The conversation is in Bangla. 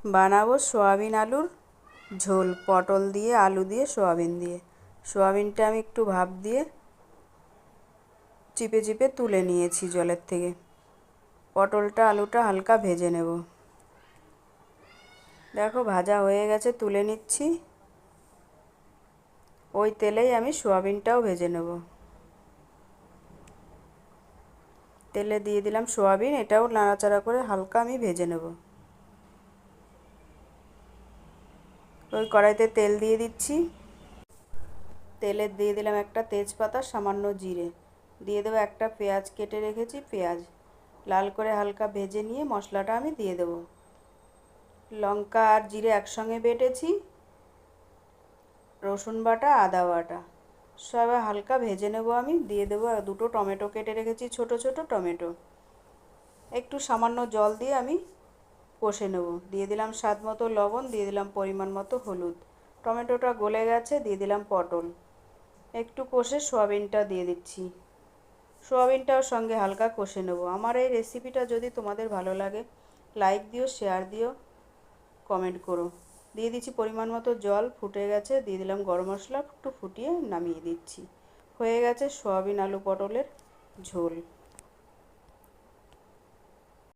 বানাবো সয়াবিন আলুর ঝোল, পটল দিয়ে আলু দিয়ে সয়াবিন দিয়ে। সয়াবিনটা আমি একটু ভাপ দিয়ে চিপে চিপে তুলে নিয়েছি জলের থেকে। পটলটা আলুটা হালকা ভেজে নেব। দেখো ভাজা হয়ে গেছে, তুলে নিচ্ছি। ওই তেলেই আমি সয়াবিনটাও ভেজে নেব। তেলে দিয়ে দিলাম সয়াবিন, এটাও নাড়াচাড়া করে হালকা আমি ভেজে নেব। ওই কড়াইতে তেল দিয়ে দিচ্ছি। তেলে দিয়ে দিলাম একটা তেজপাতা, সামান্য জিরে, দিয়ে দেবো একটা পেঁয়াজ কেটে রেখেছি। পেঁয়াজ লাল করে হালকা ভেজে নিয়ে মশলাটা আমি দিয়ে দেব। লঙ্কা আর জিরে একসঙ্গে বেটেছি, রসুন বাটা, আদা বাটা, সব হালকা ভেজে নেব আমি। দিয়ে দেবো দুটো টমেটো কেটে রেখেছি, ছোট ছোট টমেটো। একটু সামান্য জল দিয়ে আমি কষে নেব। দিয়ে দিলাম স্বাদ মতো লবণ, দিয়ে দিলাম পরিমাণ মতো হলুদ। টমেটোটা গলে গেছে, দিয়ে দিলাম পটল। একটু কষে সয়াবিনটা দিয়ে দিচ্ছি। সয়াবিনটাও সঙ্গে হালকা কষে নেব। আমার এই রেসিপিটা যদি তোমাদের ভালো লাগে, লাইক দিও, শেয়ার দিও, কমেন্ট করো। দিয়ে দিচ্ছি পরিমাণ মতো জল, ফুটে গেছে, দিয়ে দিলাম গরম মশলা, একটু ফুটিয়ে নামিয়ে দিচ্ছি। হয়ে গেছে সয়াবিন আলু পটলের ঝোল।